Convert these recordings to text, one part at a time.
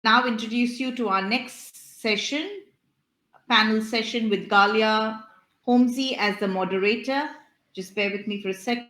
now introduce you to our next session, panel session with Ghalia Holmesy as the moderator. Just bear with me for a second.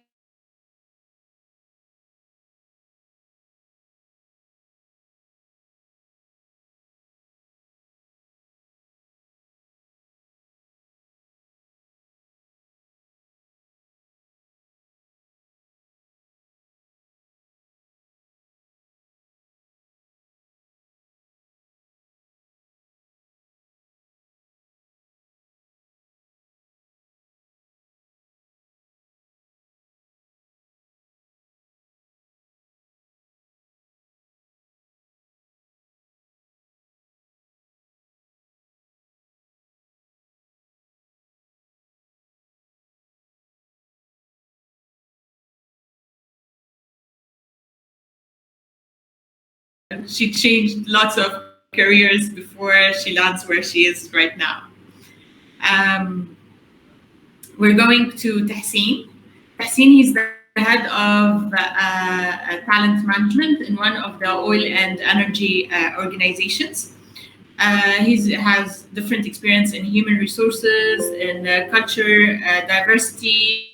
She changed lots of careers before she lands where she is right now. We're going to Tahseen. Tahseen, he's the head of talent management in one of the oil and energy organizations. He has different experience in human resources, in culture, diversity,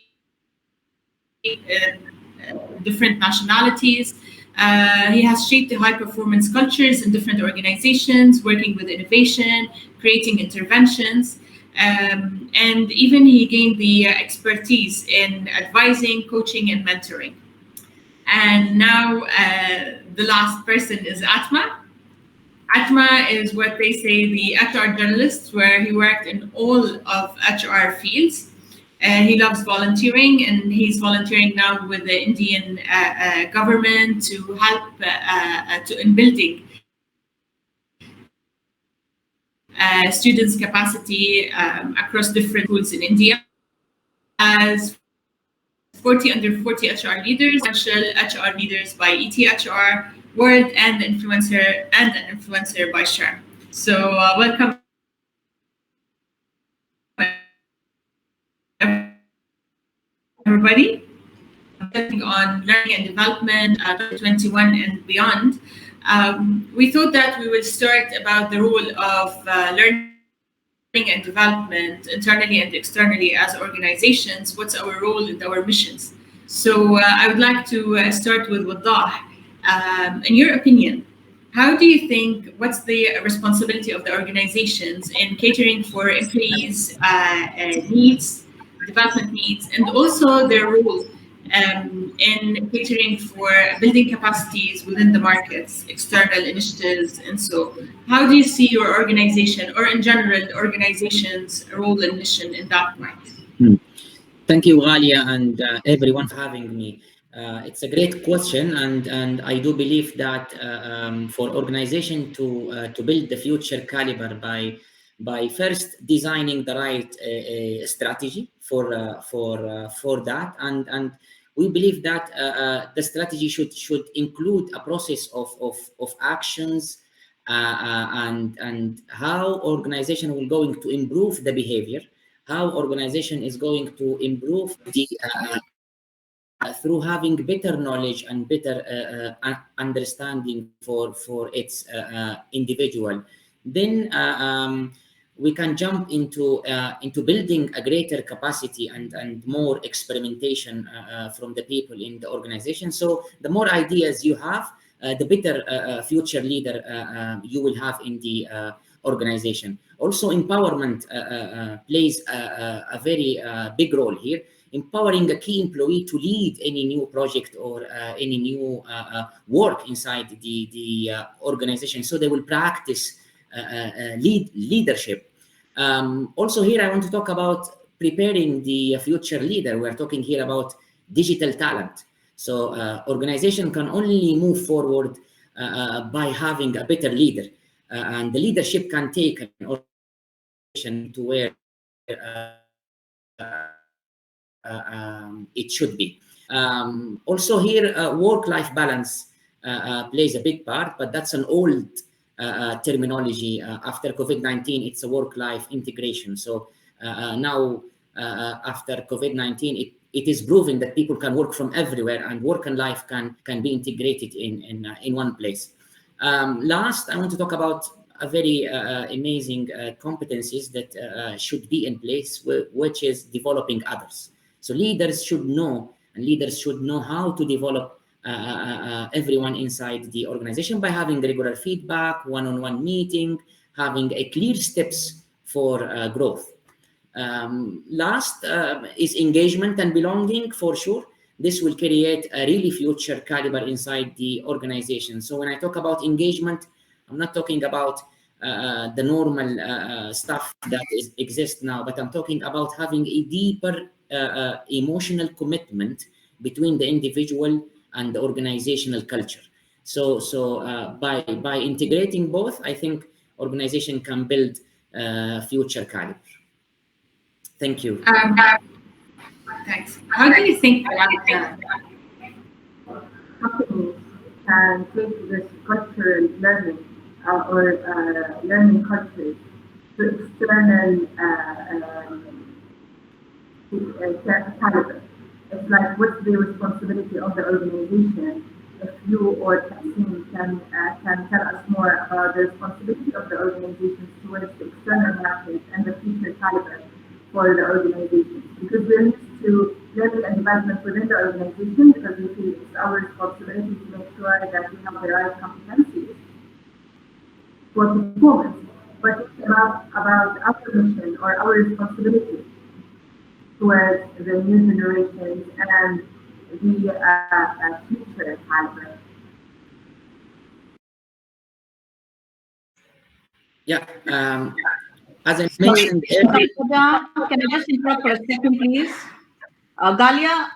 different nationalities. He has shaped the high performance cultures in different organizations, working with innovation, creating interventions, and even he gained the expertise in advising, coaching, and mentoring. And now the last person is Atma. Atma is what they say the HR journalist, where he worked in all of HR fields. He loves volunteering, and he's volunteering now with the Indian government to help in building students' capacity across different schools in India. As 40 under 40 HR leaders, essential HR leaders by ETHR World, and an influencer by SHARE. So welcome everybody. On learning and development 2021 and beyond. We thought that we will start about the role of learning and development internally and externally as organizations. What's our role and our missions? So I would like to start with Waddah. In your opinion, how do you think, what's the responsibility of the organizations in catering for employees' needs, development needs, and also their role in catering for building capacities within the markets, external initiatives, and so how do you see your organization, or in general, the organization's role and mission in that point? Thank you, Ghalia, and everyone for having me. It's a great question, and I do believe that for organization to build the future caliber by first designing the right strategy for that, and we believe that the strategy should include a process of actions and how organization will going to improve the behavior, how organization is going to improve the through having better knowledge and better understanding for its individual. Then we can jump into building a greater capacity and more experimentation from the people in the organization. So the more ideas you have, the better future leader you will have in the organization. Also, empowerment plays a very big role here. Empowering a key employee to lead any new project or any new work inside the organization, so they will practice leadership. Also here I want to talk about preparing the future leader. We're talking here about digital talent. So organization can only move forward by having a better leader, and the leadership can take an organization to where it should be. Also here, work-life balance plays a big part, but that's an old terminology. After COVID-19, it's a work-life integration. So now, after COVID-19, it is proven that people can work from everywhere, and work and life can be integrated in one place. Last, I want to talk about a very amazing competencies that should be in place, which is developing others. So leaders should know, and leaders should know how to develop everyone inside the organization by having regular feedback, one-on-one meeting, having a clear steps for growth. Last is engagement and belonging, for sure. This will create a really future caliber inside the organization. So when I talk about engagement, I'm not talking about the normal stuff that exists now, but I'm talking about having a deeper emotional commitment between the individual and the organizational culture. So by integrating both, I think organization can build future caliber. Thank you. Thanks. How do you think that companies can take this cultural learning or learning cultures to external caliber? It's like, what's the responsibility of the organization? If you or Tahsin can tell us more about the responsibility of the organizations towards the external market and the future caliber for the organizations, because we're used to learning and development within the organization because we feel it's our responsibility to make sure that we have the right competencies for performance. But it's about our mission or our responsibility towards the new generations and the future caliber. Yeah. As I Sorry, mentioned, can I just interrupt for a second, please? Ghalia,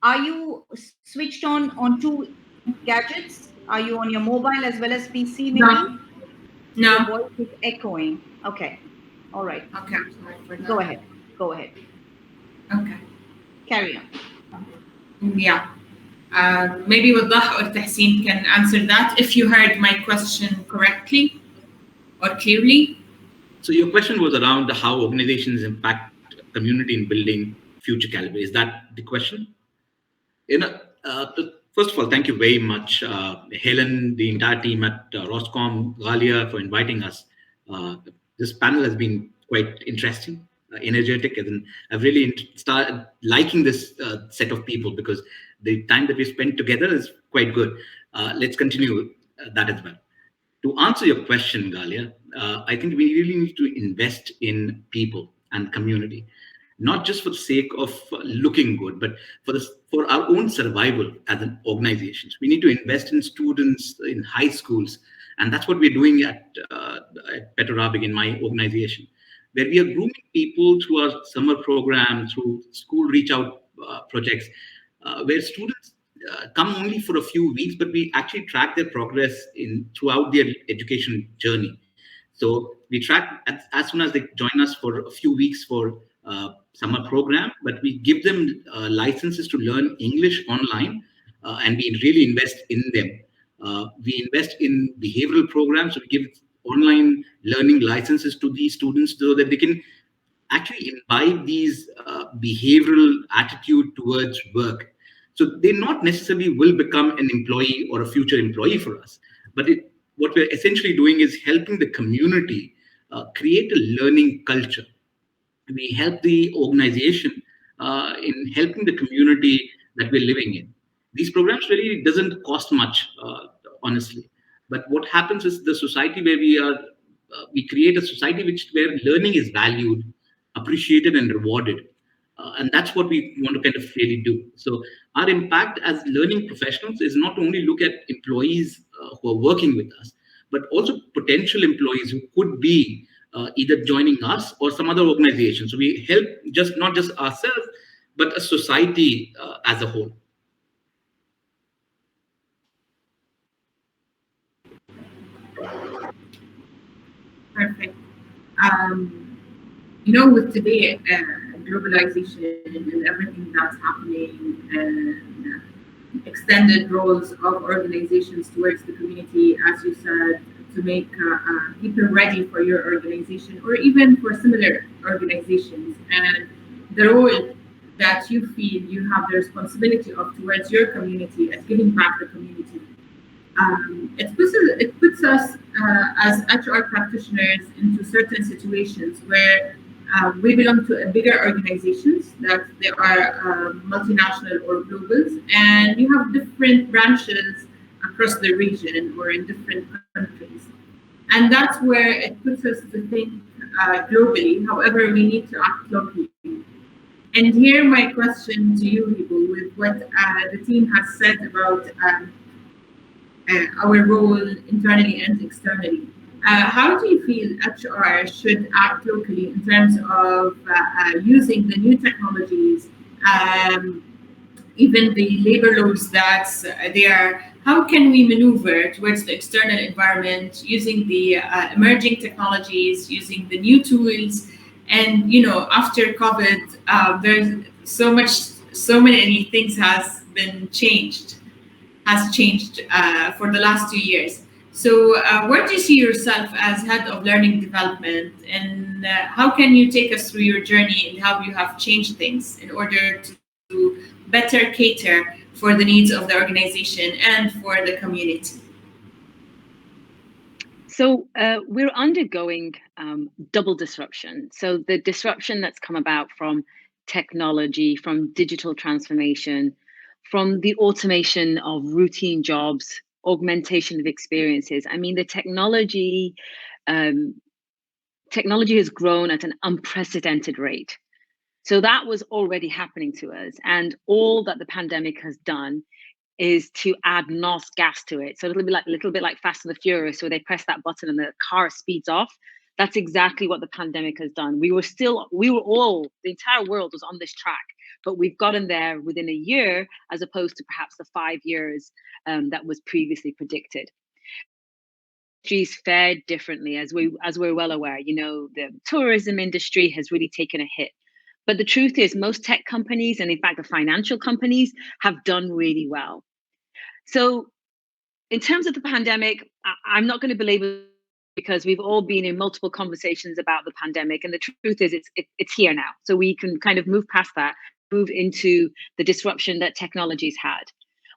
are you switched on two gadgets? Are you on your mobile as well as PC, maybe? No. Your voice is echoing. Okay. All right. Okay, I'm sorry for that. Go ahead. Go ahead. Okay. Carry on. Yeah. Maybe Wadah or Tahsin can answer that if you heard my question correctly or clearly. So your question was around how organizations impact community in building future caliber. Is that the question? First of all, thank you very much, Helen, the entire team at Roscom, Ghalia, for inviting us. This panel has been quite interesting, energetic, and I've really started liking this set of people because the time that we spent together is quite good. Let's continue that as well. To answer your question, Ghalia, I think we really need to invest in people and community, not just for the sake of looking good, but for our own survival as an organization. We need to invest in students in high schools, and that's what we're doing at Petrobras in my organization, where we are grooming people through our summer program, through school reach out projects, where students come only for a few weeks, but we actually track their progress throughout their education journey. So we track as soon as they join us for a few weeks for summer program, but we give them licenses to learn English online, and we really invest in them. We invest in behavioral programs, so we give online learning licenses to these students so that they can actually imbibe these behavioral attitude towards work. So they not necessarily will become an employee or a future employee for us, but what we're essentially doing is helping the community create a learning culture. We help the organization in helping the community that we're living in. These programs really doesn't cost much, honestly. But what happens is the society where we create a society where learning is valued, appreciated, and rewarded. And that's what we want to kind of really do. So our impact as learning professionals is not only look at employees who are working with us, but also potential employees who could be either joining us or some other organization. So we help not just ourselves, but a society as a whole. Perfect. With today, globalization and everything that's happening, and extended roles of organizations towards the community, as you said, to make people ready for your organization or even for similar organizations, and the role that you feel you have the responsibility of towards your community as giving back the community. It puts us as HR practitioners into certain situations where we belong to a bigger organizations that they are multinational or globals, and you have different branches across the region or in different countries. And that's where it puts us to think globally. However, we need to act locally. And here, my question to you, people, with what the team has said about our role internally and externally. How do you feel HR should act locally in terms of using the new technologies, um, even the labor laws that's there? How can we maneuver towards the external environment using the emerging technologies, using the new tools? And after COVID, there's so many things has changed for the last 2 years. So, where do you see yourself as head of learning development, and how can you take us through your journey and how you have changed things in order to better cater for the needs of the organization and for the community? So we're undergoing double disruption. So the disruption that's come about from technology, from digital transformation, from the automation of routine jobs, augmentation of experiences. I mean, the um, technology has grown at an unprecedented rate. So that was already happening to us. And all that the pandemic has done is to add NOS gas to it. So it'll be like a little bit like Fast and the Furious, where they press that button and the car speeds off. That's exactly what the pandemic has done. The entire world was on this track, but we've gotten there within a year, as opposed to perhaps the 5 years that was previously predicted. Industries fared differently, as we're well aware. The tourism industry has really taken a hit. But the truth is, most tech companies, and in fact, the financial companies, have done really well. So, in terms of the pandemic, I'm not going to belabor, because we've all been in multiple conversations about the pandemic, and the truth is, it's here now. So we can kind of move past that, move into the disruption that technology's had.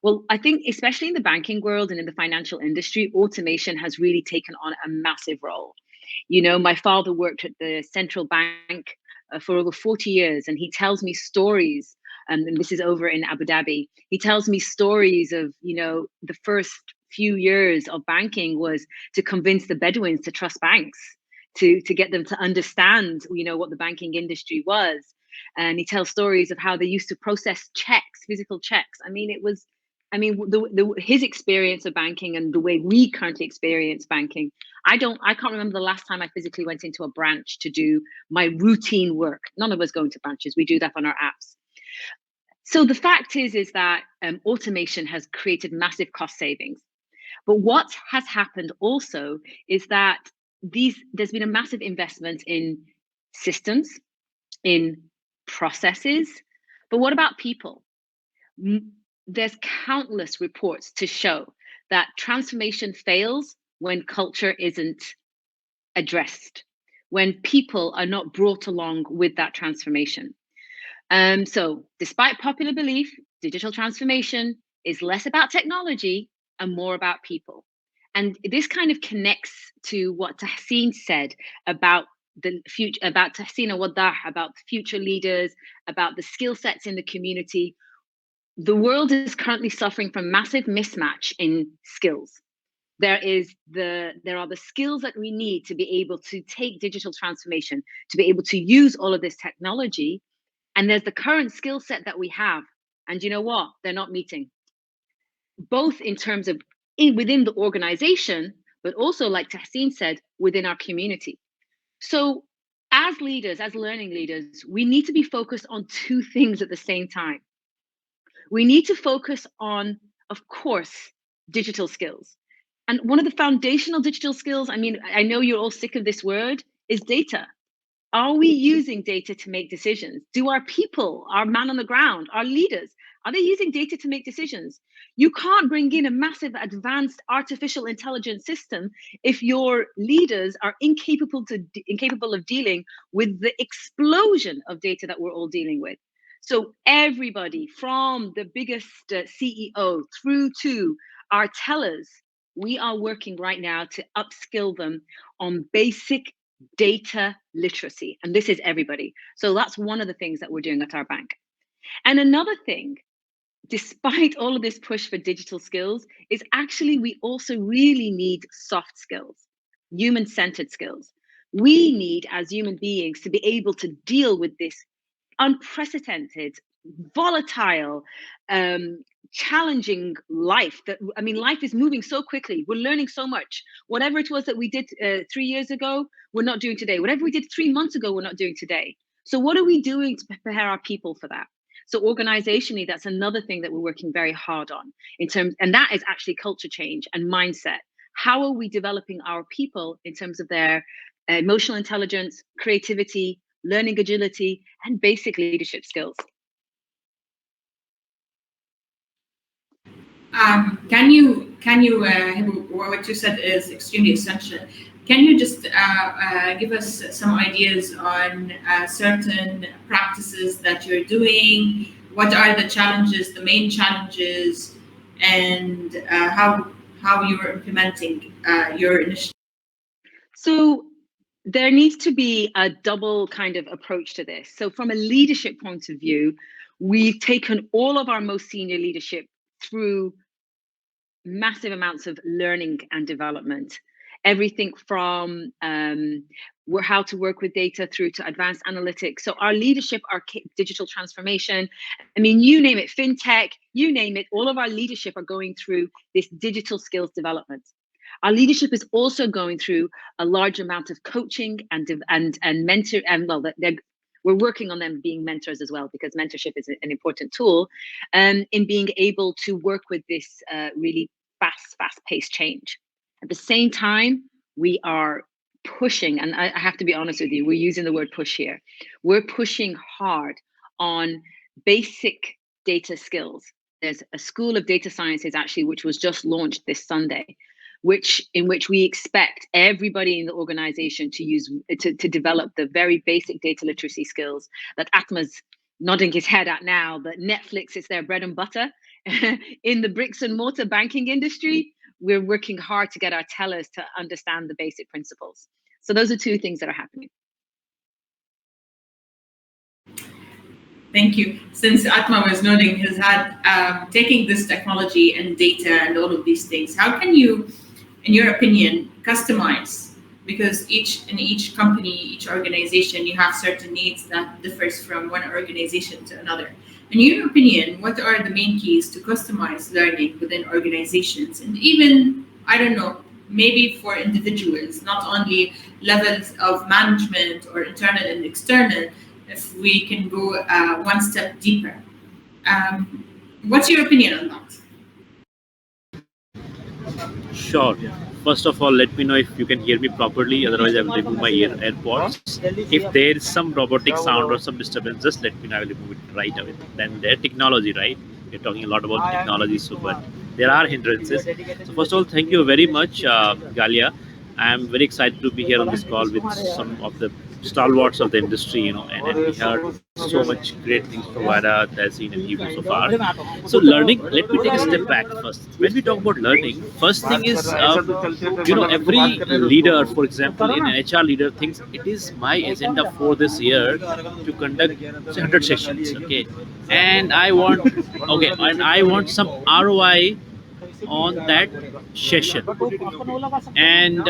Well, I think especially in the banking world and in the financial industry, automation has really taken on a massive role. My father worked at the central bank for over 40 years, and he tells me stories. And this is over in Abu Dhabi. He tells me stories of, the first few years of banking was to convince the Bedouins to trust banks, to get them to understand, what the banking industry was. And he tells stories of how they used to process checks, physical checks. His experience of banking and the way we currently experience banking, I can't remember the last time I physically went into a branch to do my routine work. None of us go into branches. We do that on our apps. So the fact is that automation has created massive cost savings. But what has happened also is that there's been a massive investment in systems, in processes. But what about people? There's countless reports to show that transformation fails when culture isn't addressed, when people are not brought along with that transformation. So despite popular belief, digital transformation is less about technology and more about people. And this kind of connects to what Tahseen said about the future, about Tahseen Wadah, about future leaders, about the skill sets in the community. The world is currently suffering from massive mismatch in skills. There are the skills that we need to be able to take digital transformation, to be able to use all of this technology. And there's the current skill set that we have. And you know what? They're not meeting, both in terms of within the organization, but also, like Tahseen said, within our community. So as leaders, as learning leaders, we need to be focused on two things at the same time. We need to focus on, of course, digital skills. And one of the foundational digital skills, I know you're all sick of this word, is data. Are we using data to make decisions? Do our people, our man on the ground, our leaders, are they using data to make decisions? You can't bring in a massive advanced artificial intelligence system if your leaders are incapable of dealing with the explosion of data that we're all dealing with. So everybody, from the biggest CEO through to our tellers, We are working right now to upskill them on basic data literacy. And this is everybody. So that's one of the things that we're doing at our bank. And another thing, despite all of this push for digital skills, is actually we also really need soft skills, human-centered skills. We need, as human beings, to be able to deal with this unprecedented, volatile, challenging life. Life is moving so quickly. We're learning so much. Whatever it was that we did 3 years ago, we're not doing today. Whatever we did 3 months ago, we're not doing today. So what are we doing to prepare our people for that? So organizationally, that's another thing that we're working very hard on and that is actually culture change and mindset. How are we developing our people in terms of their emotional intelligence, creativity, learning agility, and basic leadership skills? What you said is extremely essential. Can you just give us some ideas on certain practices that you're doing? What are the challenges, the main challenges, and how you're implementing your initiative? So there needs to be a double kind of approach to this. So from a leadership point of view, we've taken all of our most senior leadership through massive amounts of learning and development. Everything from how to work with data through to advanced analytics. So our leadership, our digital transformation, you name it, fintech, you name it, all of our leadership are going through this digital skills development. Our leadership is also going through a large amount of coaching and mentor, and we're working on them being mentors as well, because mentorship is an important tool in being able to work with this really fast-paced change. At the same time, we are pushing, and I have to be honest with you, we're using the word push here. We're pushing hard on basic data skills. There's a School of Data Sciences actually, which was just launched this Sunday, in which we expect everybody in the organization to use to develop the very basic data literacy skills that Atma's nodding his head at now, that Netflix is their bread and butter. In the bricks and mortar banking industry, we're working hard to get our tellers to understand the basic principles. So those are two things that are happening. Thank you. Since Atma was nodding his head, taking this technology and data and all of these things, how can you, in your opinion, customize? Because in each company, each organization, you have certain needs that differs from one organization to another. In your opinion, what are the main keys to customize learning within organizations? And even, I don't know, maybe for individuals, not only levels of management or internal and external, if we can go one step deeper. What's your opinion on that? Sure. First of all, let me know if you can hear me properly. Otherwise, I will remove my AirPods. If there is some robotic sound or some disturbance, just let me know. I will remove it right away. Then their technology, right? We're talking a lot about technology, so but there are hindrances. So first of all, thank you very much, Ghalia. I'm very excited to be here on this call with some of the stalwarts of the industry, and we heard so much great things from Vada has seen and given so far. So learning, let me take a step back first. When we talk about learning, first thing is, every leader, for example, in an HR leader thinks it is my agenda for this year to conduct 100 sessions, okay, and I want some ROI on that session, and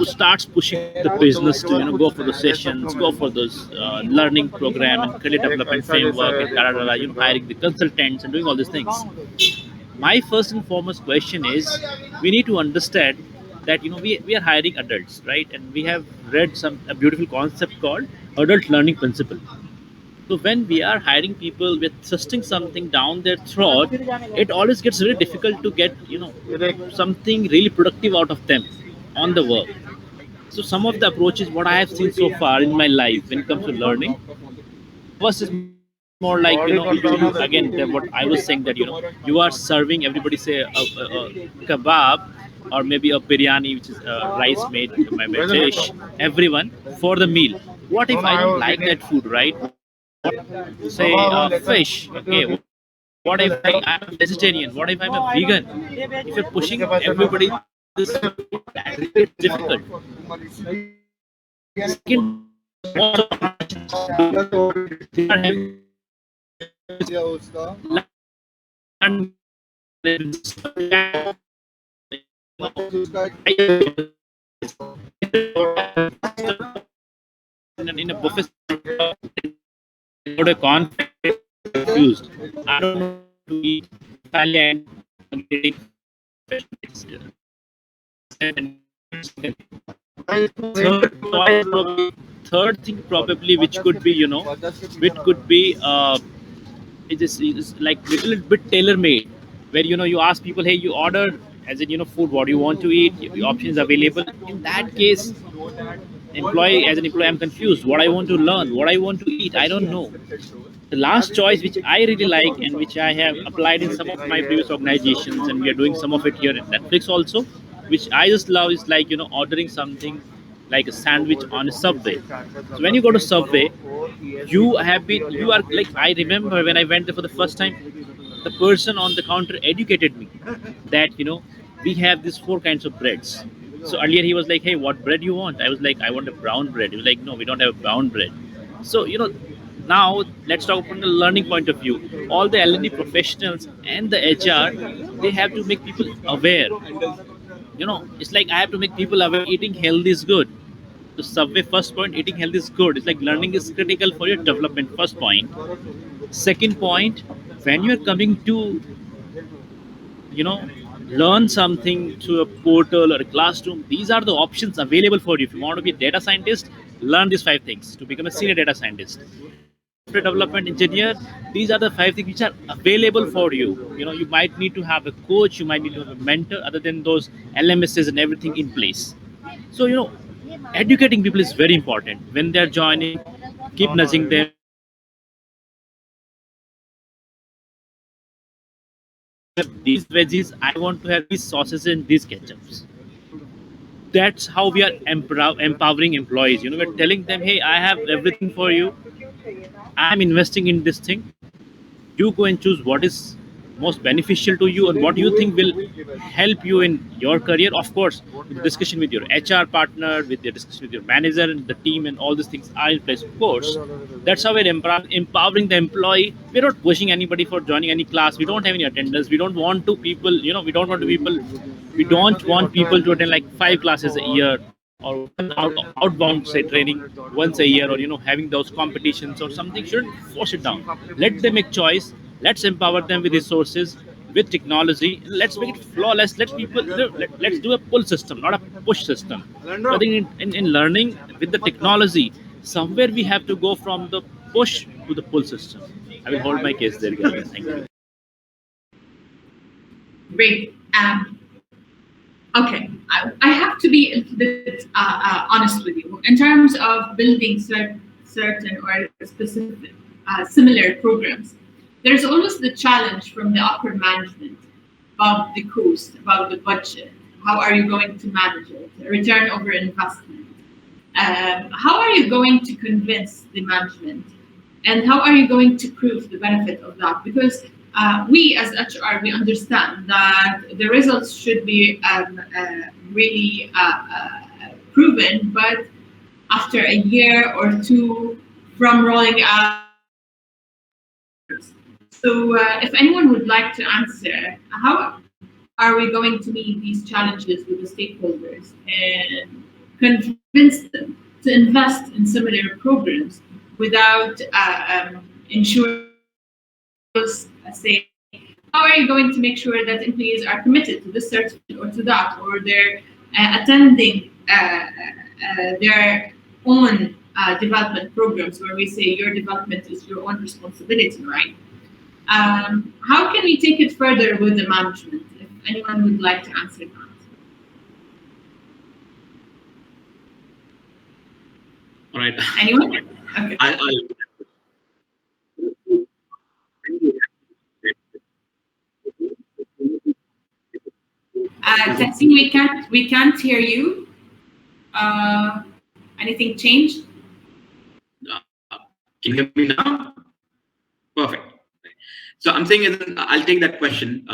starts pushing the business to go for the sessions, go for those learning program and credit development framework and hiring the consultants and doing all these things. My first and foremost question is, we need to understand that we are hiring adults, right? And we have read a beautiful concept called adult learning principle. So when we are hiring people with thrusting something down their throat, it always gets very difficult to get something really productive out of them on the work. So some of the approaches what I have seen so far in my life when it comes to learning, first is more like again what I was saying, that you are serving everybody, say a kebab or maybe a biryani, which is rice made by dish, everyone for the meal. What if I don't like that food, right? Say fish, okay, What if I'm a vegetarian? What if I'm a vegan? If you're pushing everybody, this is difficult. Second, most of they are having in a buffet a conflict confused. I don't know to eat Italian third thing probably which could be which could be it is like little bit tailor made where you ask people, hey, you order as in food, what do you want to eat, the options available. In that case, employee as an employee, I'm confused what I want to learn, what I want to eat, I don't know. The last choice which I really like and which I have applied in some of my previous organizations, and we are doing some of it here at Netflix also, which I just love, is like ordering something like a sandwich on a Subway. So when you go to Subway, you are like, I remember when I went there for the first time, the person on the counter educated me that we have these four kinds of breads. So earlier he was like, hey, what bread you want? I was like, I want a brown bread. He was like, no, we don't have a brown bread. So now let's talk from the learning point of view. All the L&D professionals and the HR, they have to make people aware. It's like I have to make people aware eating healthy is good. So Subway, first point, eating healthy is good. It's like learning is critical for your development, first point. Second point, when you're coming to you know learn something through a portal or a classroom, these are the options available for you. If you want to be a data scientist, learn these five things to become a senior data scientist. Software development engineer, these are the five things which are available for you. You might need to have a coach, you might need to have a mentor, other than those LMSs and everything in place. So educating people is very important when they're joining. Keep nudging them. These veggies, I want to have these sauces and these ketchups. That's how we are empowering employees. We're telling them, hey, I have everything for you, I'm investing in this thing, you go and choose what is most beneficial to you and what you think will help you in your career. Of course, with the discussion with your HR partner, with the discussion with your manager and the team, and all these things are in place. Of course, that's how we're empowering the employee. We're not pushing anybody for joining any class. We don't have any attendance. We don't want to people. We don't want to people. We don't want people to attend like 5 classes a year or outbound say training once a year, or having those competitions or something. Shouldn't force it down. Let them make choice. Let's empower them with resources, with technology. Let's make it flawless. Let's do a pull system, not a push system. So I think in learning with the technology, somewhere we have to go from the push to the pull system. I will hold my case there, guys. Thank you. Great. Okay, I have to be a little bit honest with you. In terms of building certain or specific similar programs, there's always the challenge from the upper management about the cost, about the budget. How are you going to manage it? Return over investment. How are you going to convince the management? And how are you going to prove the benefit of that? Because we as HR, we understand that the results should be really proven, but after a year or two from rolling out. So if anyone would like to answer, how are we going to meet these challenges with the stakeholders and convince them to invest in similar programs without ensuring, say, how are you going to make sure that employees are committed to this certificate or to that, or they're attending their own development programs where we say your development is your own responsibility, right? How can we take it further with the management? If anyone would like to answer that. All right. Anyone? Okay. Testing, we can't hear you. Anything changed? Can you hear me now? Perfect. So I'm saying, I'll take that question.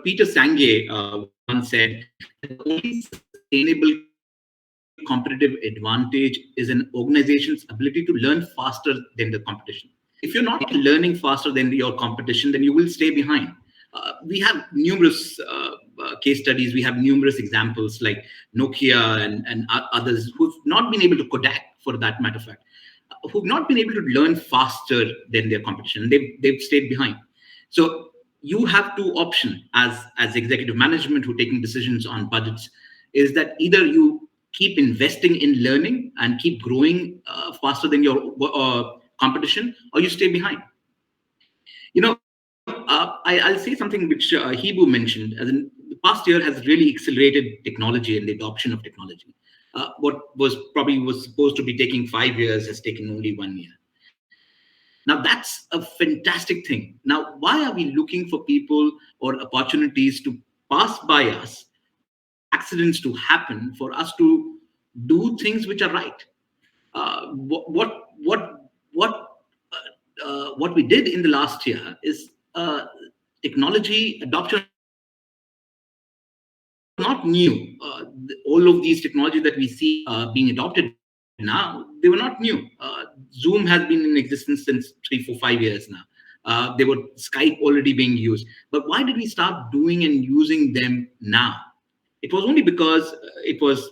Peter Senge once said, the only sustainable competitive advantage is an organization's ability to learn faster than the competition. If you're not learning faster than your competition, then you will stay behind. We have numerous case studies. We have numerous examples like Nokia and others who've not been able to, Kodak for that matter of fact, who've not been able to learn faster than their competition. They've stayed behind. So you have two options as executive management who are taking decisions on budgets, is that either you keep investing in learning and keep growing faster than your competition, or you stay behind. I'll say something which Hebu mentioned. As in, the past year has really accelerated technology and the adoption of technology. What was supposed to be taking 5 years has taken only 1 year. Now that's a fantastic thing. Now, why are we looking for people or opportunities to pass by us, or accidents to happen for us to do things which are right? What we did in the last year is technology adoption not new. All of these technology that we see being adopted now, they were not new. Zoom has been in existence since 3, 4, 5 years now. There were Skype already being used. But why did we start doing and using them now? It was only because it was,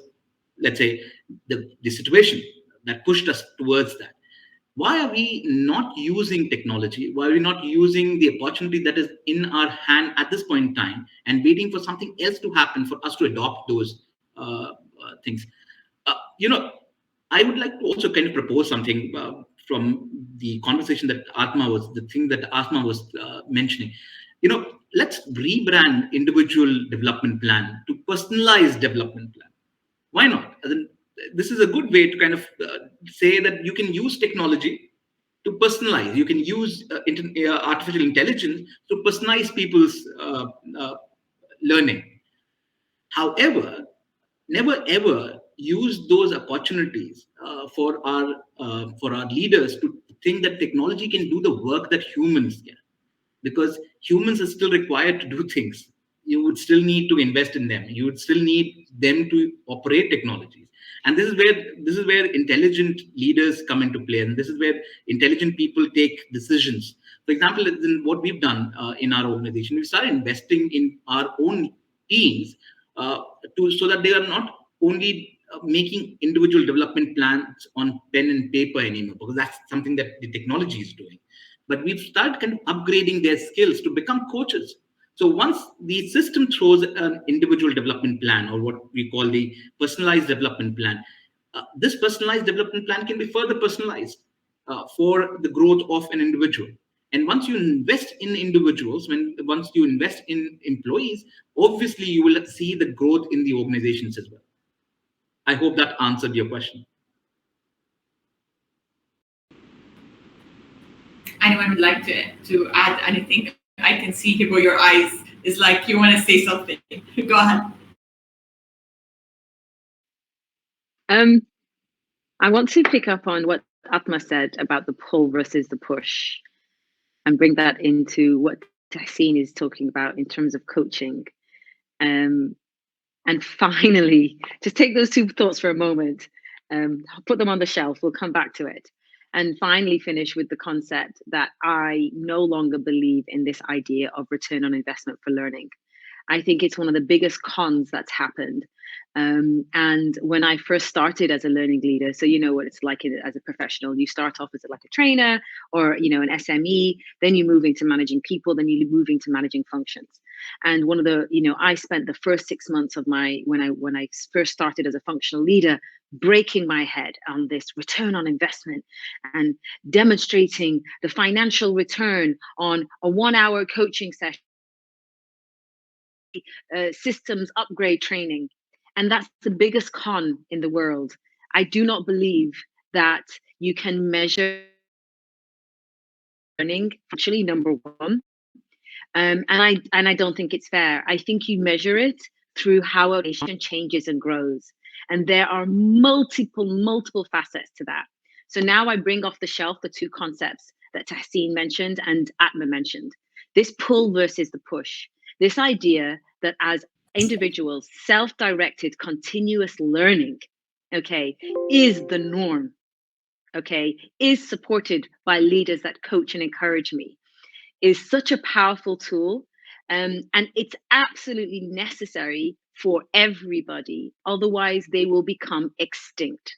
let's say, the situation that pushed us towards that. Why are we not using technology? Why are we not using the opportunity that is in our hand at this point in time and waiting for something else to happen for us to adopt those things? I would like to also kind of propose something from the conversation that the thing that Atma was mentioning. Let's rebrand individual development plan to personalized development plan. Why not? This is a good way to kind of say that you can use technology to personalize. You can use artificial intelligence to personalize people's learning. However, never ever use those opportunities for our leaders to think that technology can do the work that humans can, because humans are still required to do things. You would still need to invest in them. You would still need them to operate technologies. And this is where intelligent leaders come into play, and this is where intelligent people take decisions. For example, in what we've done in our organization, we started investing in our own teams so that they are not only making individual development plans on pen and paper anymore, because that's something that the technology is doing. But we've started kind of upgrading their skills to become coaches. So once the system throws an individual development plan, or what we call the personalized development plan, this personalized development plan can be further personalized for the growth of an individual. And once you invest in individuals, once you invest in employees, obviously you will see the growth in the organizations as well. I hope that answered your question. Anyone would like to add anything? I can see here where your eyes is like you want to say something. Go ahead. I want to pick up on what Atma said about the pull versus the push, and bring that into what Tahseen is talking about in terms of coaching. And finally, just take those two thoughts for a moment, put them on the shelf, we'll come back to it. And finally finish with the concept that I no longer believe in this idea of return on investment for learning. I think it's one of the biggest cons that's happened. And when I first started as a learning leader, so you know what it's like as a professional, you start off as like a trainer or an SME, then you move into managing people, then you move into managing functions. And one of the, I spent the first 6 months of when I first started as a functional leader, breaking my head on this return on investment and demonstrating the financial return on a 1-hour coaching session, systems upgrade training. And that's the biggest con in the world. I do not believe that you can measure learning, actually, number one. And I don't think it's fair. I think you measure it through how a nation changes and grows. And there are multiple facets to that. So now I bring off the shelf the two concepts that Tahseen mentioned and Atma mentioned. This pull versus the push. This idea that as individuals, self-directed continuous learning, okay, is the norm, okay, is supported by leaders that coach and encourage me, is such a powerful tool. And it's absolutely necessary for everybody. Otherwise, they will become extinct.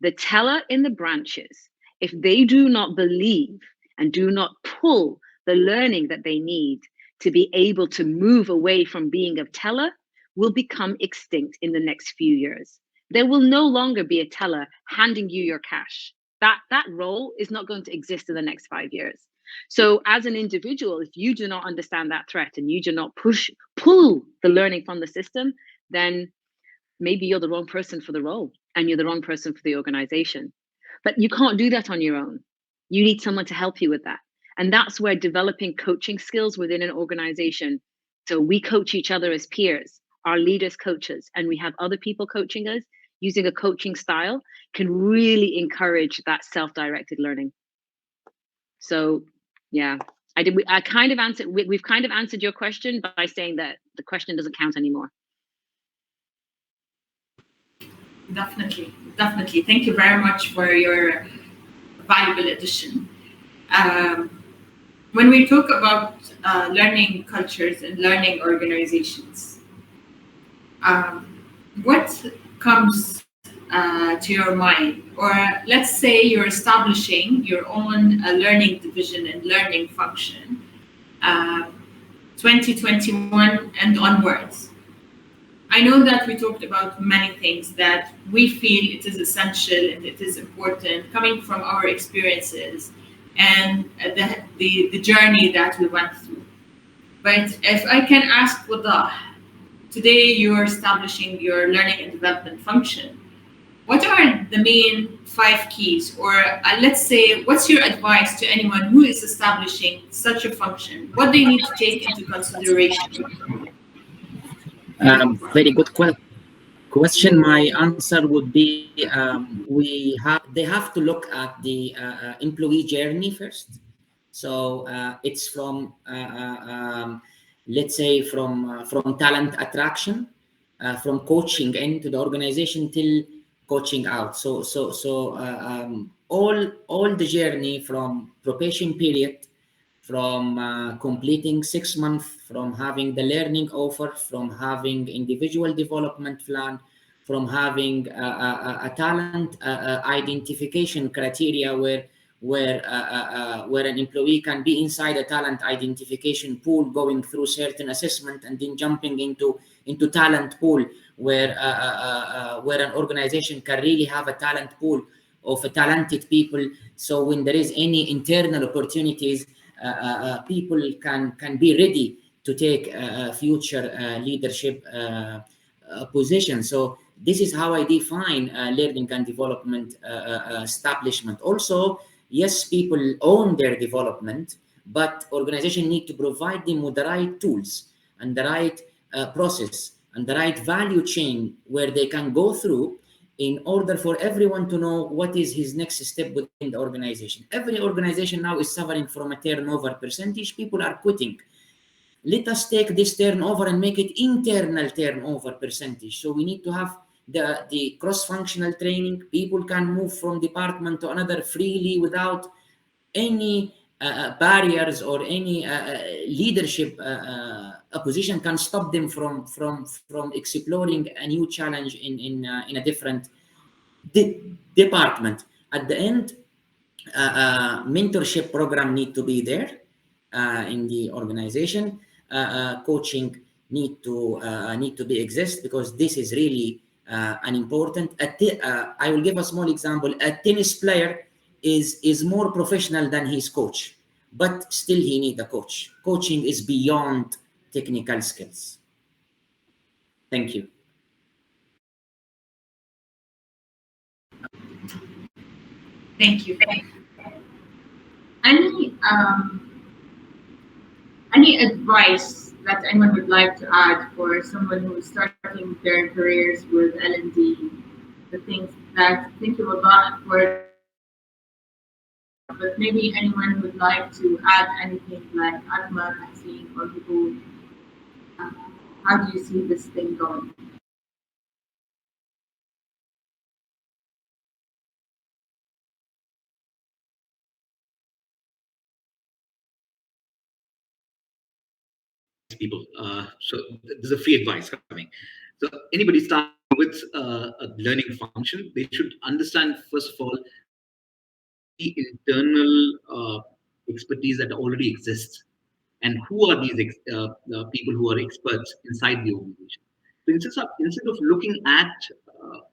The teller in the branches, if they do not believe and do not pull the learning that they need to be able to move away from being a teller, will become extinct in the next few years. There will no longer be a teller handing you your cash. That role is not going to exist in the next 5 years. So as an individual, if you do not understand that threat and you do not pull the learning from the system, then maybe you're the wrong person for the role and you're the wrong person for the organization. But you can't do that on your own. You need someone to help you with that. And that's where developing coaching skills within an organization. So we coach each other as peers, our leaders coach us, and we have other people coaching us using a coaching style can really encourage that self-directed learning. So yeah, I kind of answered, we've kind of answered your question by saying that the question doesn't count anymore. Definitely. Thank you very much for your valuable addition. When we talk about learning cultures and learning organizations, what comes to your mind? Or let's say you're establishing your own learning division and learning function, 2021 and onwards. I know that we talked about many things that we feel it is essential and it is important coming from our experiences and the journey that we went through. But if I can ask Wadah, today you're establishing your learning and development function. What are the main 5 keys, or let's say, what's your advice to anyone who is establishing such a function? What they need to take into consideration? Very good question. My answer would be they have to look at the employee journey first. So it's from let's say from talent attraction, from coaching into the organization till coaching out. So all the journey from probation period, from completing 6 months, from having the learning offer, from having individual development plan, from having a talent identification criteria where an employee can be inside a talent identification pool, going through certain assessment, and then jumping into talent pool where an organization can really have a talent pool of talented people. So when there is any internal opportunities, people can be ready to take future leadership position. So this is how I define learning and development establishment. Also, yes, people own their development, but organization need to provide them with the right tools and the right process and the right value chain where they can go through in order for everyone to know what is his next step within the organization. Every organization now is suffering from a turnover percentage. People are quitting. Let us take this turnover and make it internal turnover percentage. So we need to have the cross-functional training. People can move from department to another freely without any barriers or any leadership opposition can stop them from exploring a new challenge in a different department. At the end, mentorship program need to be there in the organization. Coaching need to be exist, because this is really an important. I will give a small example. A tennis player is more professional than his coach, but still he need a coach. Coaching is beyond technical skills. Thank you. Thank you. Any advice that anyone would like to add for someone who is starting their careers with L&D? The things that, thank you a lot for But maybe anyone would like to add anything like Atma, Tahseen, or Hudud. Uh, how do you see this thing going? People. So there's a free advice coming. So anybody starting with a learning function, they should understand first of all the internal expertise that already exists, and who are these people who are experts inside the organization. So instead of looking at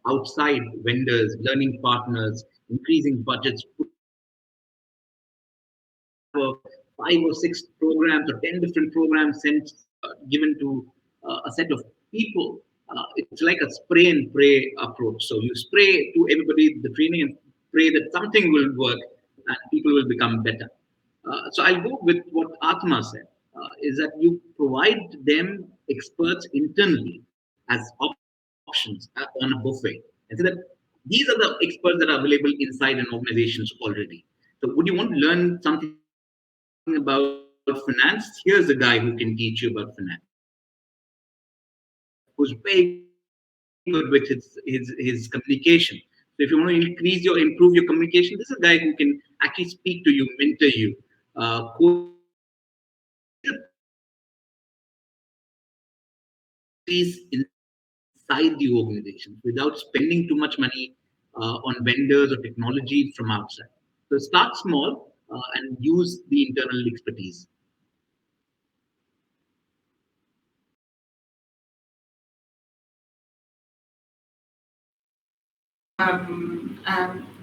outside vendors, learning partners, increasing budgets, five or six programs or 10 different programs sent given to a set of people. It's like a spray and pray approach. So you spray to everybody the training and pray that something will work and people will become better. So I'll go with what Atma said, is that you provide them experts internally as options on a buffet. And so that these are the experts that are available inside an organizations already. So would you want to learn something about finance? Here's a guy who can teach you about finance, who's very good with his communication. So if you want to increase your improve your communication, this is a guy who can actually speak to you, mentor you, coach you. Inside the organization without spending too much money on vendors or technology from outside. So start small and use the internal expertise.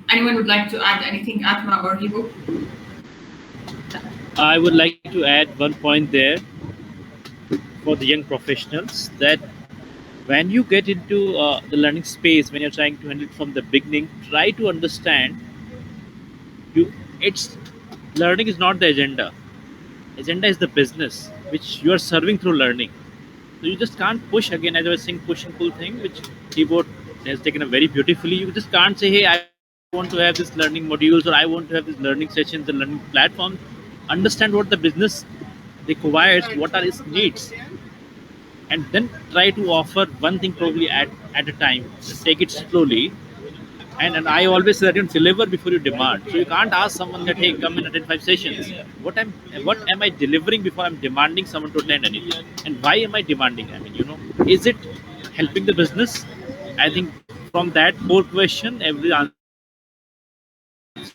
Anyone would like to add anything, Atma or Hibu? I would like to add one point there for the young professionals that when you get into the learning space, when you're trying to handle it from the beginning, try to understand you. It's learning is not the agenda. Agenda is the business which you are serving through learning. So you just can't push again, as I was saying, push and pull thing, which keyboard has taken a very beautifully. You just can't say, hey, I want to have this learning modules or I want to have this learning sessions and learning platforms. Understand what the business requires, what are its needs, and then try to offer one thing probably at a time. Just take it slowly. And I always say that you deliver before you demand. So you can't ask someone that hey, come and attend 5 sessions. What am I delivering before I'm demanding someone to attend anything? And why am I demanding? I mean, is it helping the business? I think from that core question, every answer will come.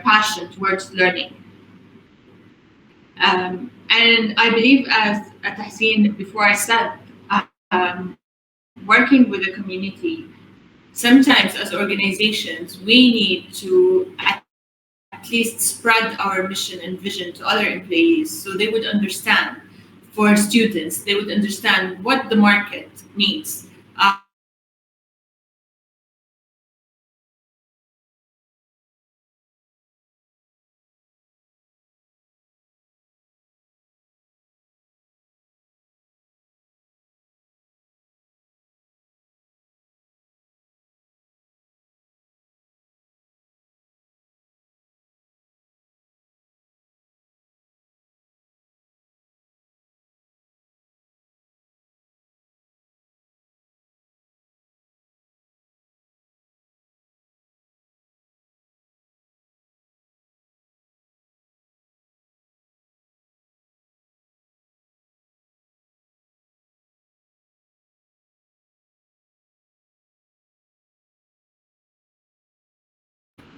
Passion towards learning. And I believe, as Tahseen before I said, working with the community, sometimes as organizations, we need to at least spread our mission and vision to other employees so they would understand. For students, they would understand what the market needs.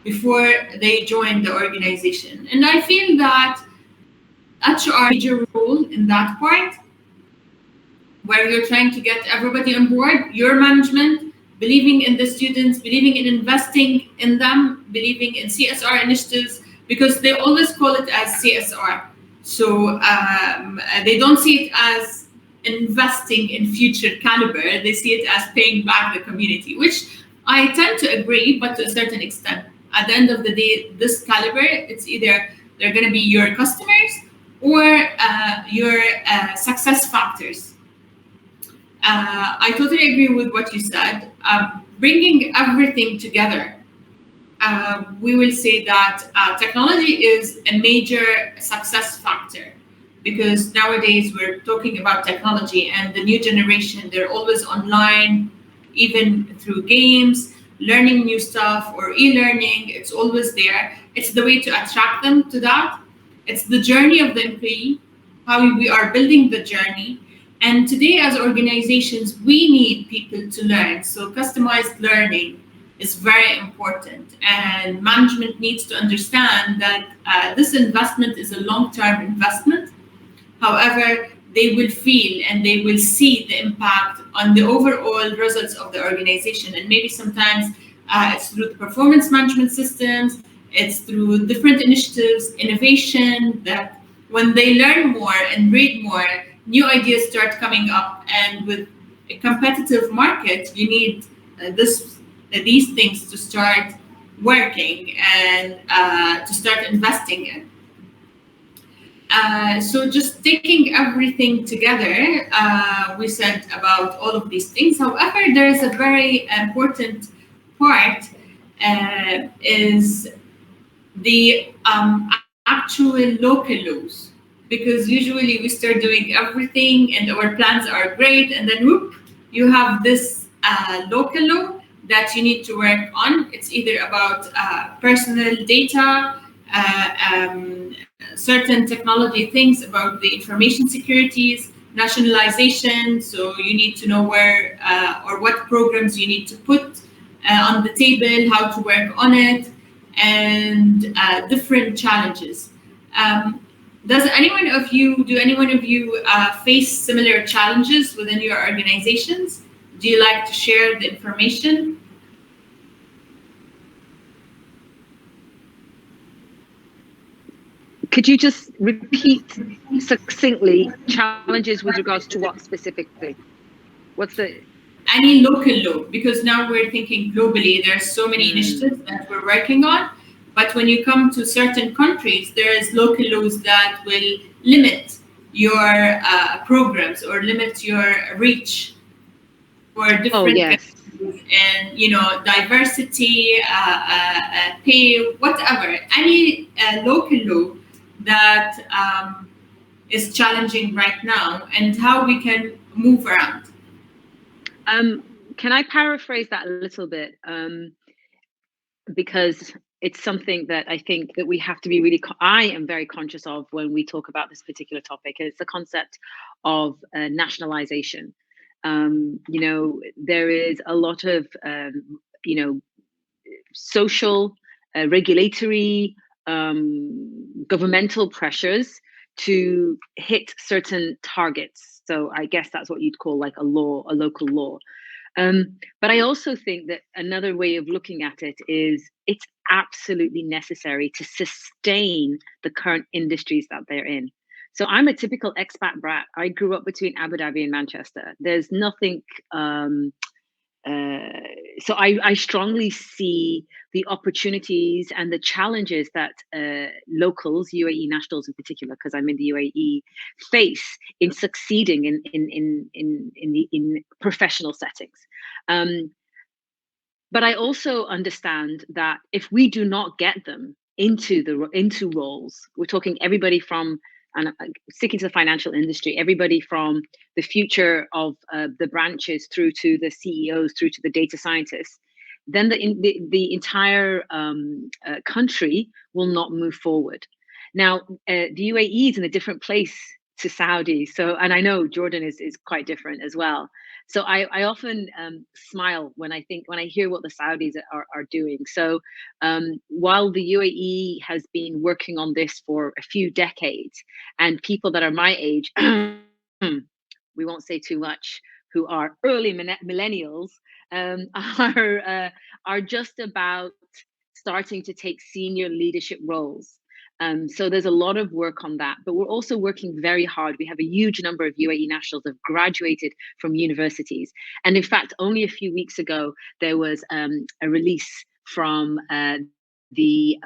before they join the organization. And I feel that HR major role in that part, where you're trying to get everybody on board, your management, believing in the students, believing in investing in them, believing in CSR initiatives, because they always call it as CSR. So they don't see it as investing in future caliber, they see it as paying back the community, which I tend to agree, but to a certain extent. At the end of the day, this caliber, it's either they're going to be your customers or your success factors. I totally agree with what you said. Bringing everything together, we will say that technology is a major success factor, because nowadays we're talking about technology and the new generation, they're always online, even through games, learning new stuff or e-learning, it's always there. It's the way to attract them to that. It's the journey of the employee, how we are building the journey. And today, as organizations, we need people to learn. So customized learning is very important. And management needs to understand that this investment is a long-term investment. However, they will feel and they will see the impact on the overall results of the organization. And maybe sometimes it's through the performance management systems, it's through different initiatives, innovation, that when they learn more and read more, new ideas start coming up. And with a competitive market, you need these things to start working and to start investing in. So just taking everything together, we said about all of these things. However, there is a very important part, is the actual local laws. Because usually we start doing everything and our plans are great, and then whoop, you have this local law that you need to work on. It's either about personal data, certain technology things about the information securities, nationalization. So you need to know where or what programs you need to put on the table, how to work on it, and different challenges. Do any one of you face similar challenges within your organizations? Do you like to share the information? Could you just repeat succinctly challenges with regards to what specifically? What's the... Any local law, because now we're thinking globally, there's so many initiatives that we're working on. But when you come to certain countries, there's local laws that will limit your programs or limit your reach for different countries. And diversity, pay, whatever. Any local law that is challenging right now, and how we can move around. Can I paraphrase that a little bit? Because it's something that I think that we have to be really, I am very conscious of when we talk about this particular topic. It's the concept of nationalization. There is a lot of, social, regulatory, governmental pressures to hit certain targets. So I guess that's what you'd call like a local law. But I also think that another way of looking at it is it's absolutely necessary to sustain the current industries that they're in. So I'm a typical expat brat. I grew up between Abu Dhabi and Manchester. There's nothing. So I strongly see the opportunities and the challenges that locals, UAE nationals in particular, because I'm in the UAE, face in succeeding in professional settings. But I also understand that if we do not get them into roles, we're talking everybody from, and sticking to the financial industry, everybody from the future of the branches through to the CEOs, through to the data scientists, then the entire country will not move forward. Now, the UAE is in a different place to Saudi. So, and I know Jordan is quite different as well. So I often smile when I hear what the Saudis are doing. So while the UAE has been working on this for a few decades, and people that are my age, we won't say too much, who are early millennials, um, are just about starting to take senior leadership roles. So there's a lot of work on that, but we're also working very hard. We have a huge number of UAE nationals that have graduated from universities. And in fact, only a few weeks ago, there was a release the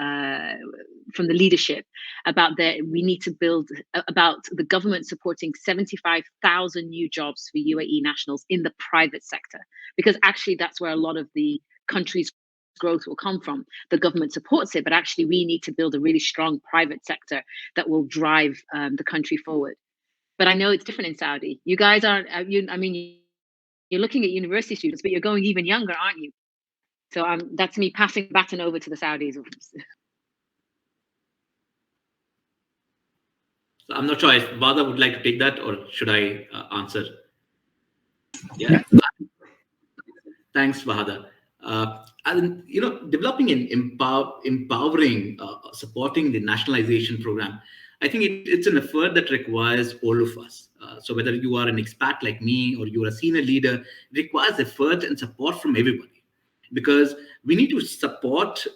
from the leadership about that we need to build about the government supporting 75,000 new jobs for UAE nationals in the private sector, because actually that's where a lot of the country's growth will come from. The government supports it, but actually we need to build a really strong private sector that will drive the country forward. But I know it's different in Saudi. You guys aren't, I mean, you're looking at university students, but you're going even younger, aren't you? So that's me passing the baton over to the Saudis. So I'm not sure if Vada would like to take that, or should I answer? Yeah. Thanks, Vahada. And developing and empowering, supporting the nationalization program, I think it's an effort that requires all of us. So whether you are an expat like me or you're a senior leader, it requires effort and support from everybody, because we need to support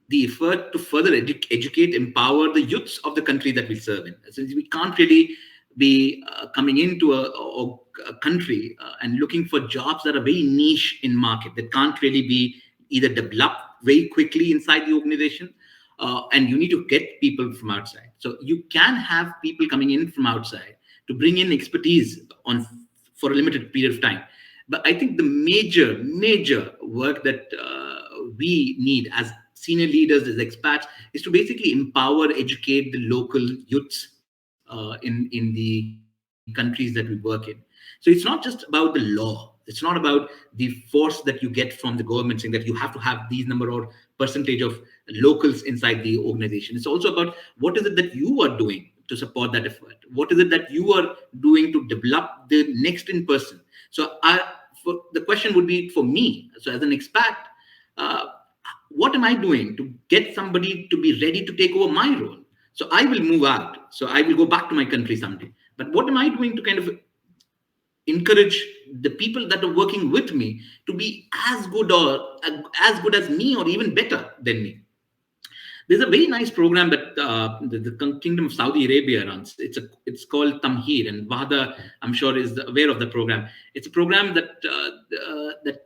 the effort to further educate, empower the youths of the country that we serve in. So we can't really be coming into a country and looking for jobs that are very niche in market, that can't really be either developed very quickly inside the organization, and you need to get people from outside. So you can have people coming in from outside to bring in expertise for a limited period of time. But I think the major work that we need as senior leaders, as expats, is to basically empower, educate the local youths in the countries that we work in. So it's not just about the law. It's not about the force that you get from the government saying that you have to have these number or percentage of locals inside the organization. It's also about what is it that you are doing to support that effort. What is it that you are doing to develop the next in person? So the question would be for me, so as an expat, what am I doing to get somebody to be ready to take over my role? So I will move out. So I will go back to my country someday. But what am I doing to kind of encourage the people that are working with me to be as good as me, or even better than me? There's a very nice program that the Kingdom of Saudi Arabia runs. It's called Tamheer, and Wahda, I'm sure, is aware of the program. It's a program that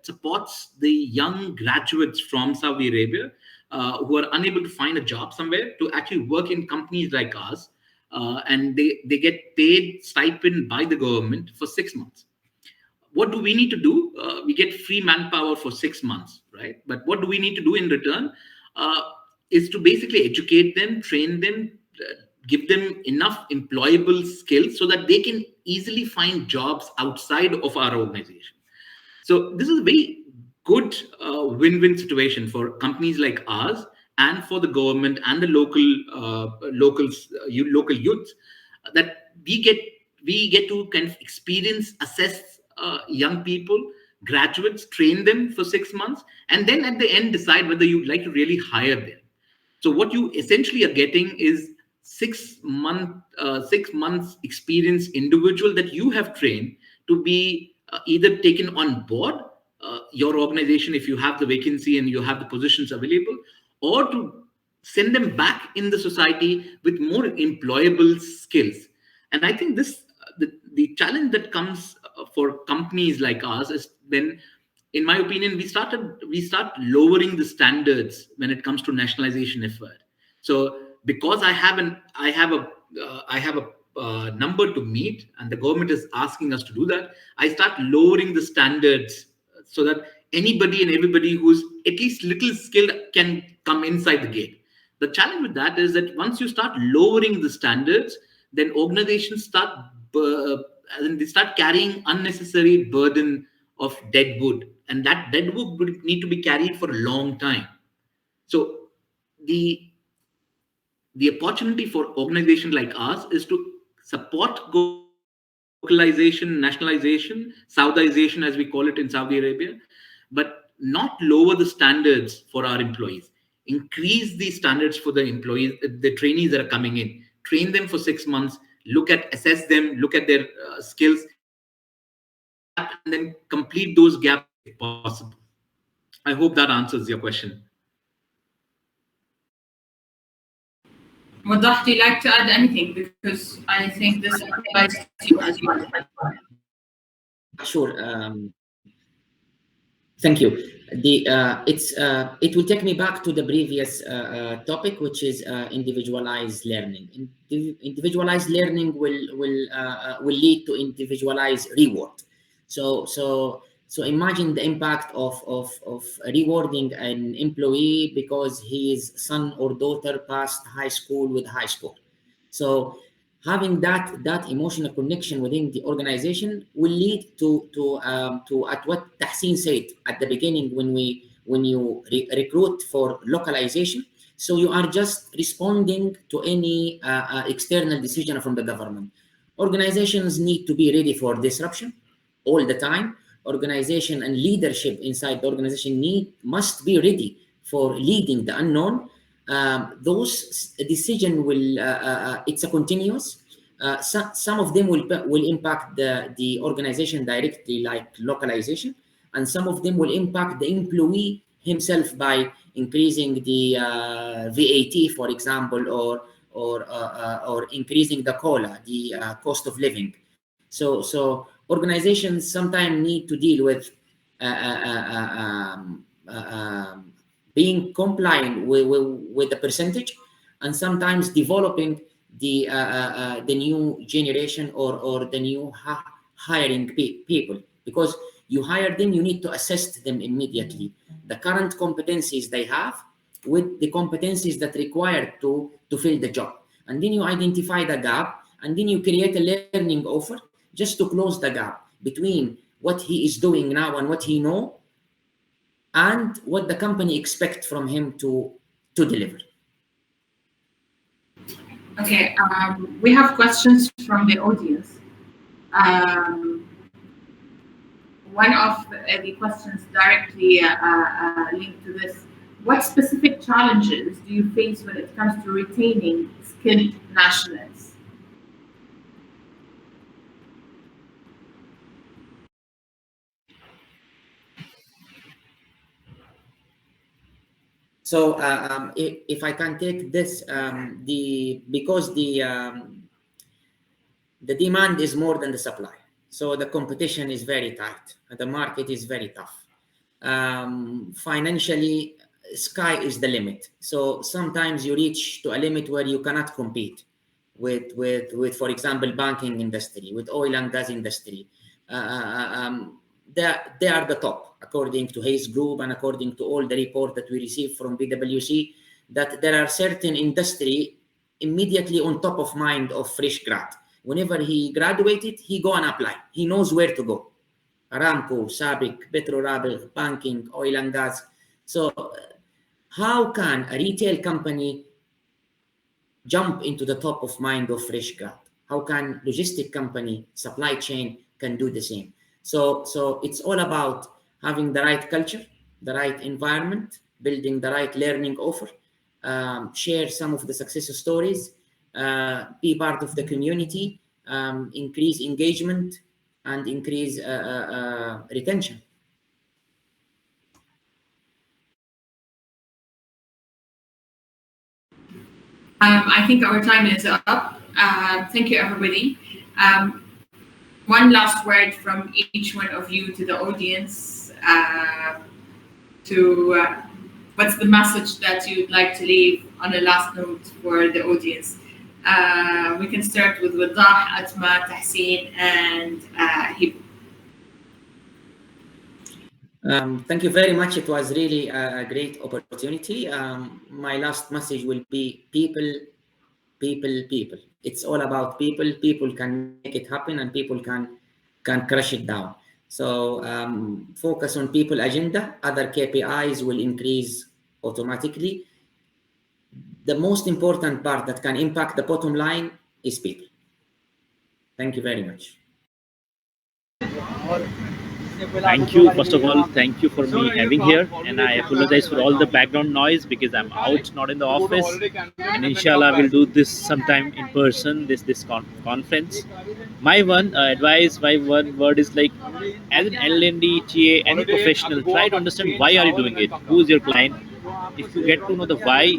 supports the young graduates from Saudi Arabia who are unable to find a job somewhere to actually work in companies like ours, and they get paid stipend by the government for 6 months. What do we need to do? We get free manpower for 6 months, right? But what do we need to do in return? Is to basically educate them, train them, give them enough employable skills so that they can easily find jobs outside of our organization. So this is a very good win-win situation for companies like ours, and for the government and the local youths, that we get to kind of experience, assess young people, graduates, train them for 6 months, and then at the end decide whether you'd like to really hire them. So what you essentially are getting is 6 months experience individual that you have trained to be either taken on board your organization if you have the vacancy and you have the positions available, or to send them back in the society with more employable skills. And I think the challenge that comes for companies like ours is when, in my opinion, we start lowering the standards when it comes to nationalization effort. So because I have a number to meet, and the government is asking us to do that, I start lowering the standards so that anybody and everybody who's at least little skilled can come inside the gate. The challenge with that is that once you start lowering the standards, then organizations start carrying unnecessary burden of dead wood, and that dead wood would need to be carried for a long time. So the opportunity for organization like us is to support localization, nationalization, Saudization, as we call it in Saudi Arabia, but not lower the standards for our employees. Increase the standards for the employees, the trainees that are coming in. Train them for 6 months. Assess them. Look at their skills. Identify the gap, and then complete those gaps if possible. I hope that answers your question. Wadah, do you like to add anything? Because I think this applies to you as well. Sure. Thank you. It will take me back to the previous topic, which is individualized learning. Individualized learning will lead to individualized reward. So imagine the impact of rewarding an employee because his son or daughter passed high school with high score. So having that emotional connection within the organization will lead to at what Tahsin said at the beginning when you recruit for localization. So you are just responding to any external decision from the government. Organizations need to be ready for disruption all the time. Organization and leadership inside the organization must be ready for leading the unknown. Those decision will it's a continuous. Some of them will impact the organization directly, like localization, and some of them will impact the employee himself by increasing the VAT, for example, or increasing the COLA, the cost of living. So organizations sometimes need to deal with being compliant with the percentage, and sometimes developing the new generation or the new hiring people, because you hire them, you need to assess them immediately, the current competencies they have with the competencies that required to fill the job, and then you identify the gap, and then you create a learning offer just to close the gap between what he is doing now and what he knows and what the company expects from him to deliver. Okay, we have questions from the audience. One of the questions directly linked to this: what specific challenges do you face when it comes to retaining skilled nationals? So if I can take this, because the demand is more than the supply, so the competition is very tight and the market is very tough. Financially, sky is the limit. So sometimes you reach to a limit where you cannot compete with for example, banking industry, with oil and gas industry. They are the top, according to Hayes Group and according to all the report that we receive from PwC, that there are certain industry immediately on top of mind of fresh grad. Whenever he graduated, he go and apply. He knows where to go. Aramco, Sabic, Petrorabel, banking, oil and gas. So how can a retail company jump into the top of mind of fresh grad? How can logistic company, supply chain can do the same? So it's all about having the right culture, the right environment, building the right learning offer, share some of the success stories, be part of the community, increase engagement, and increase retention. I think our time is up. Thank you, everybody. One last word from each one of you to the audience. What's the message that you'd like to leave on a last note for the audience? We can start with Wadah, Atma, Tahsin, and Hibu. Thank you very much. It was really a great opportunity. My last message will be people. It's all about people. People can make it happen, and people can crush it down. So focus on people agenda. Other KPIs will increase automatically. The most important part that can impact the bottom line is people. Thank you very much. Thank you. First of all, thank you for me having here, and I apologize for all the background noise because I'm out, not in the office. And inshallah, we'll do this sometime in person. Conference. My one advice, my one word is like, as an LND, TA, any professional, try to understand why are you doing it. Who is your client? If you get to know the why,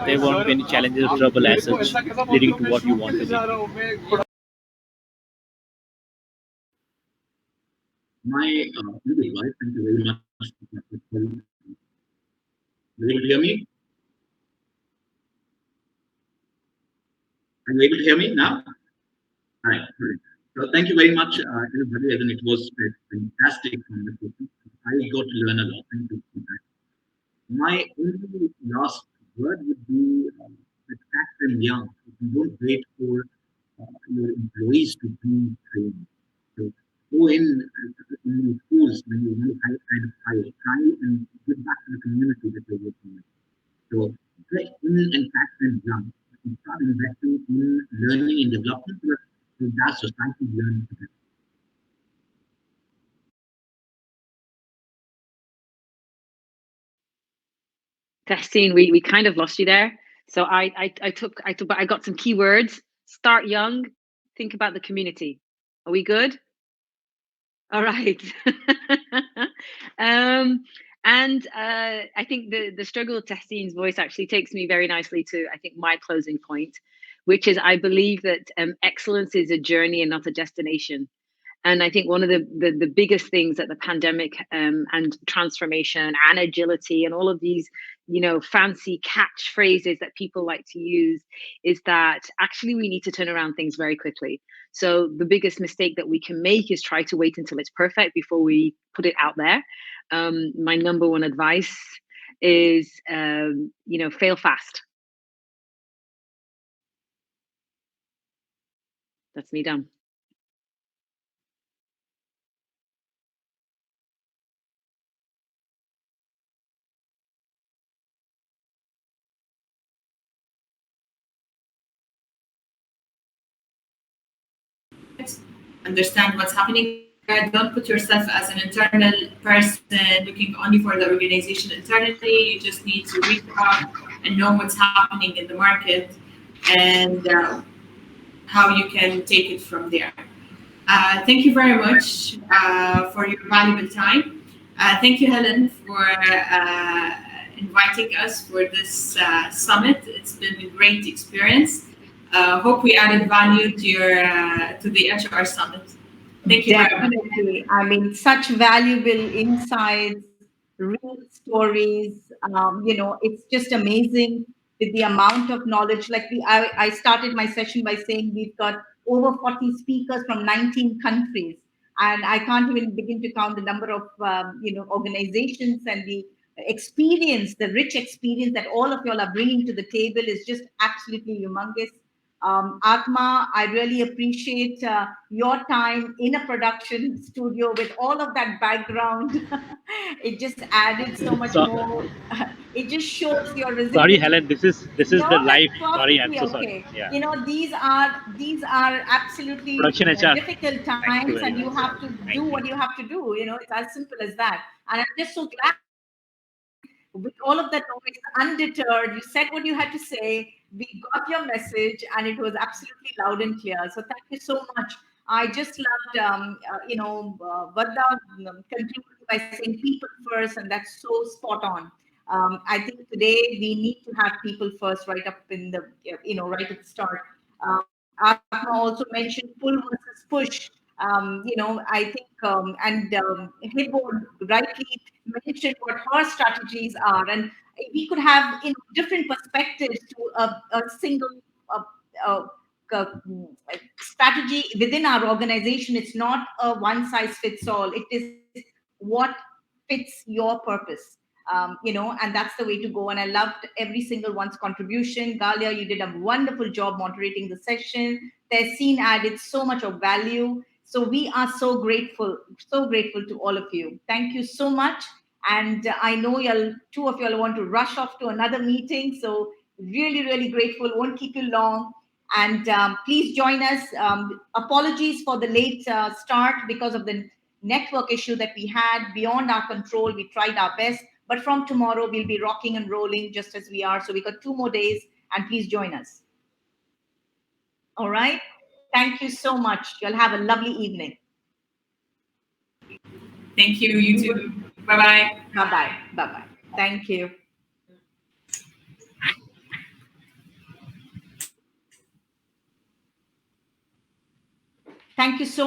there won't be any challenges or trouble as such, leading to what you want to do. My advice, thank you very much. Are you able to hear me? Are you able to hear me now? All right. So thank you very much, everybody. I think it was a fantastic conversation. I got to learn a lot. Thank you for that. My only last word would be attract them young. You don't wait for your employees to be trained. So go in the schools when you know kind of hire, try and give back to the community that you're working with. So get in and catch them young. And start investing in learning and development so that society learns together. Tehseen, we kind of lost you there. So but I got some keywords. Start young, think about the community. Are we good? All right. And I think the struggle of Tehseen's voice actually takes me very nicely to, I think, my closing point, which is I believe that excellence is a journey and not a destination. And I think one of the biggest things that the pandemic and transformation and agility and all of these, fancy catchphrases that people like to use is that actually we need to turn around things very quickly. So the biggest mistake that we can make is try to wait until it's perfect before we put it out there. My number one advice is, fail fast. That's me done. Understand what's happening. Don't put yourself as an internal person looking only for the organization internally. You just need to reach out and know what's happening in the market and how you can take it from there. Thank you very much for your valuable time. Thank you, Helen, for inviting us for this summit. It's been a great experience. Hope we added value to to the HR Summit. Thank you very much. Definitely. I mean, such valuable insights, real stories. It's just amazing with the amount of knowledge. Like I started my session by saying we've got over 40 speakers from 19 countries, and I can't even begin to count the number of organizations and the experience, the rich experience that all of y'all are bringing to the table is just absolutely humongous. Atma, I really appreciate your time in a production studio with all of that background. It just added so much So, more. It just shows your sorry, resilience. Helen. This is No, the that's live. Sorry, I'm perfectly so sorry. okay. Yeah. These are absolutely Production HR. difficult Thank you times, very and you much. have to Thank do you. what you have to do. It's as simple as that. And I'm just so glad with all of that noise, undeterred, you said what you had to say. We got your message, and it was absolutely loud and clear. So thank you so much. I just loved, Vada concluded by saying people first, and that's so spot on. I think today we need to have people first, right up in the, right at the start. Atma also mentioned pull versus push. I think, and Hibbo rightly mentioned what her strategies are, and we could have different perspectives to a single uh, uh, uh, strategy within our organization. It's not a one size fits all. It is what fits your purpose. And that's the way to go. And I loved every single one's contribution. Ghalia, you did a wonderful job moderating the session. Tehseen added so much of value. So we are so grateful to all of you. Thank you so much. And I know two of y'all want to rush off to another meeting. So really, really grateful. Won't keep you long. And please join us. Apologies for the late start because of the network issue that we had beyond our control. We tried our best, but from tomorrow we'll be rocking and rolling just as we are. So we got 2 more days, and please join us. All right. Thank you so much. You'll have a lovely evening. Thank you. You too. Bye-bye. Bye-bye. Bye-bye. Thank you. Thank you so